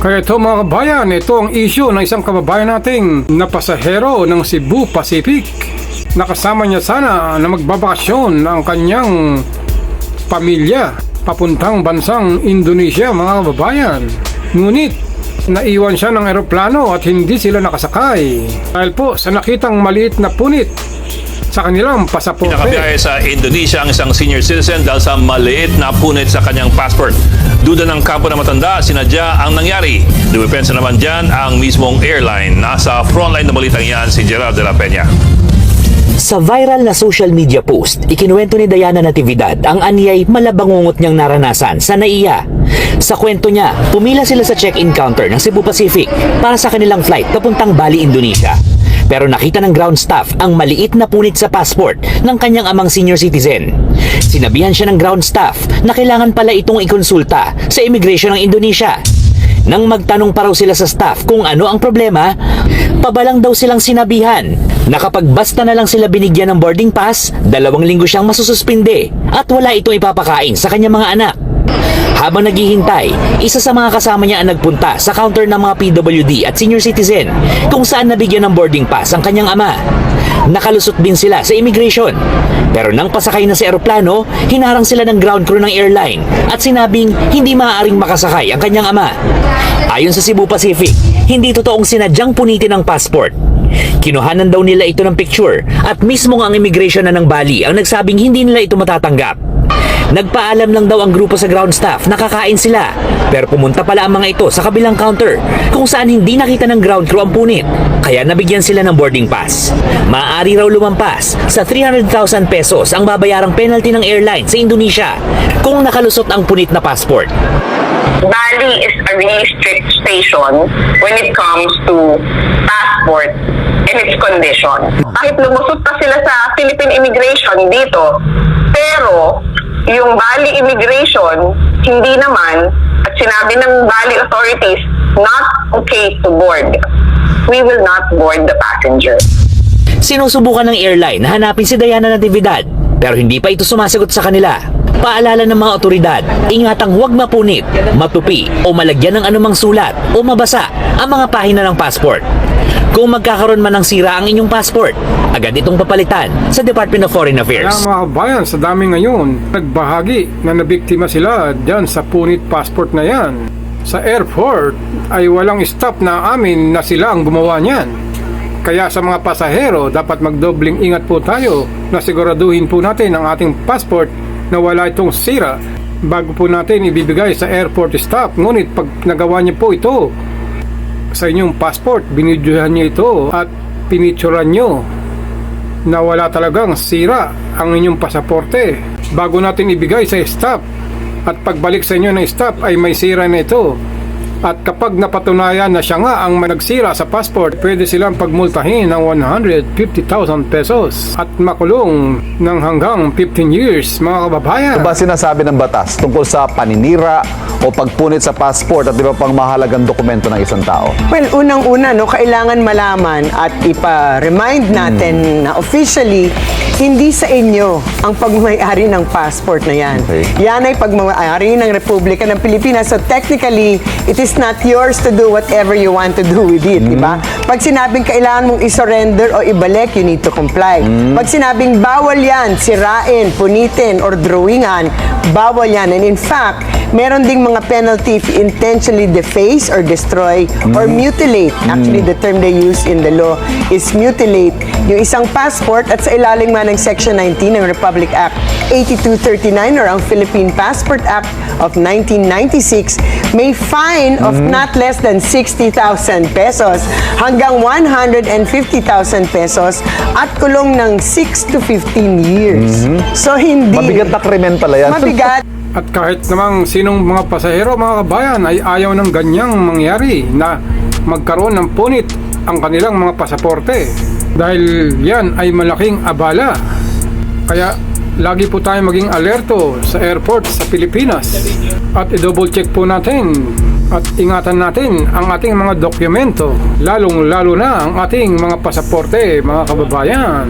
Kaya ito mga kabayan, ito ang issue ng isang kababayan nating na pasahero ng Cebu Pacific. Nakasama niya sana na magbabakasyon ang kanyang pamilya papuntang bansang Indonesia mga kababayan. Ngunit naiwan siya ng eroplano at hindi sila nakasakay dahil po sa nakitang maliit na punit sa kanilang pasaporte. Nakabiyahe sa Indonesia ang isang senior citizen dahil sa maliit na punit sa kanyang passport. Duda ng kampo na matanda, sinadya ang nangyari. Dumipensa naman dyan ang mismong airline. Nasa frontline na balitang yan si Gerald de la Peña. Sa viral na social media post, ikinuwento ni Diana Natividad ang anyay malabangungot niyang naranasan sa NAIA. Sa kwento niya, pumila sila sa check-in counter ng Cebu Pacific para sa kanilang flight papuntang Bali, Indonesia. Pero nakita ng ground staff ang maliit na punit sa passport ng kanyang amang senior citizen. Sinabihan siya ng ground staff na kailangan pala itong ikonsulta sa immigration ng Indonesia. Nang magtanong pa raw sila sa staff kung ano ang problema, pabalang daw silang sinabihan na kapag basta na lang sila binigyan ng boarding pass, 2 linggo siyang masususpinde at wala itong ipapakain sa kanyang mga anak. Habang naghihintay, isa sa mga kasama niya ang nagpunta sa counter ng mga PWD at senior citizen kung saan nabigyan ng boarding pass ang kanyang ama. Nakalusot din sila sa immigration. Pero nang pasakay na sa eroplano, hinarang sila ng ground crew ng airline at sinabing hindi maaaring makasakay ang kanyang ama. Ayon sa Cebu Pacific, hindi totoong sinadyang punitin ang passport. Kinuhanan daw nila ito ng picture at mismo ang immigration na ng Bali ang nagsabing hindi nila ito matatanggap. Nagpaalam lang daw ang grupo sa ground staff na kakain sila, pero pumunta pala ang mga ito sa kabilang counter kung saan hindi nakita ng ground crew ang punit, kaya nabigyan sila ng boarding pass. Maaari raw lumampas sa 300,000 pesos ang babayarang penalty ng airline sa Indonesia kung nakalusot ang punit na passport. Bali is a really strict station when it comes to passport and its condition. Kahit lumusot pa sila sa Philippine immigration dito, pero yung Bali immigration, hindi naman, at sinabi ng Bali authorities, not okay to board. We will not board the passenger. Sinusubukan ng airline na hanapin si Diana Natividad, pero hindi pa ito sumasagot sa kanila. Paalala ng mga otoridad, ingatang huwag mapunit, matupi o malagyan ng anumang sulat o mabasa ang mga pahina ng passport. Kung magkakaroon man ng sira ang inyong passport, agad itong papalitan sa Department of Foreign Affairs. Kaya mga kabayan, sa dami ngayon, nagbahagi na nabiktima sila dyan sa punit passport na yan. Sa airport ay walang stop na amin na sila ang gumawa niyan. Kaya sa mga pasahero, dapat magdobling ingat po tayo na siguraduhin po natin ang ating passport na wala itong sira bago po natin ibibigay sa airport staff. Ngunit pag nagawa niyo po ito sa inyong passport, binidyohan niyo ito at pinicturean niyo na wala talagang sira ang inyong pasaporte bago natin ibigay sa staff, at pagbalik sa inyo ng staff ay may sira na ito, at kapag napatunayan na siya nga ang nagsira sa passport, pwede silang pagmultahin ng 150,000 pesos at makulong ng hanggang 15 years mga kababayan. Ano ba sinasabi ng batas tungkol sa paninira o pagpunit sa passport at iba pang mahalagang dokumento ng isang tao? Well, unang-una, kailangan malaman at ipa-remind natin na officially, hindi sa inyo ang pagmamayari ng passport na yan. Okay. Yan ay pagmamayari ng Republika ng Pilipinas. So technically, it is not yours to do whatever you want to do with it, di ba? Pag sinabing kailangan mong isurrender o ibalik, you need to comply. Pag sinabing bawal yan, sirain, punitin, or drawingan, bawal yan. And in fact, meron ding mga penalty if you intentionally deface or destroy or mutilate. Actually, the term they use in the law is mutilate yung isang passport, at sa ilalim nga ng Section 19 ng Republic Act 8239 or ang Philippine Passport Act of 1996, may fine of not less than 60,000 pesos hanggang 150,000 pesos at kulong ng 6 to 15 years. So hindi... Mabigat na krimen pala yan. Mabigat. At kahit namang sinong mga pasahero mga kabayan ay ayaw ng ganyang mangyari na magkaroon ng punit ang kanilang mga pasaporte, dahil yan ay malaking abala. Kaya lagi po tayo maging alerto sa airport sa Pilipinas at i-double check po natin at ingatan natin ang ating mga dokumento, lalong lalo na ang ating mga pasaporte mga kababayan.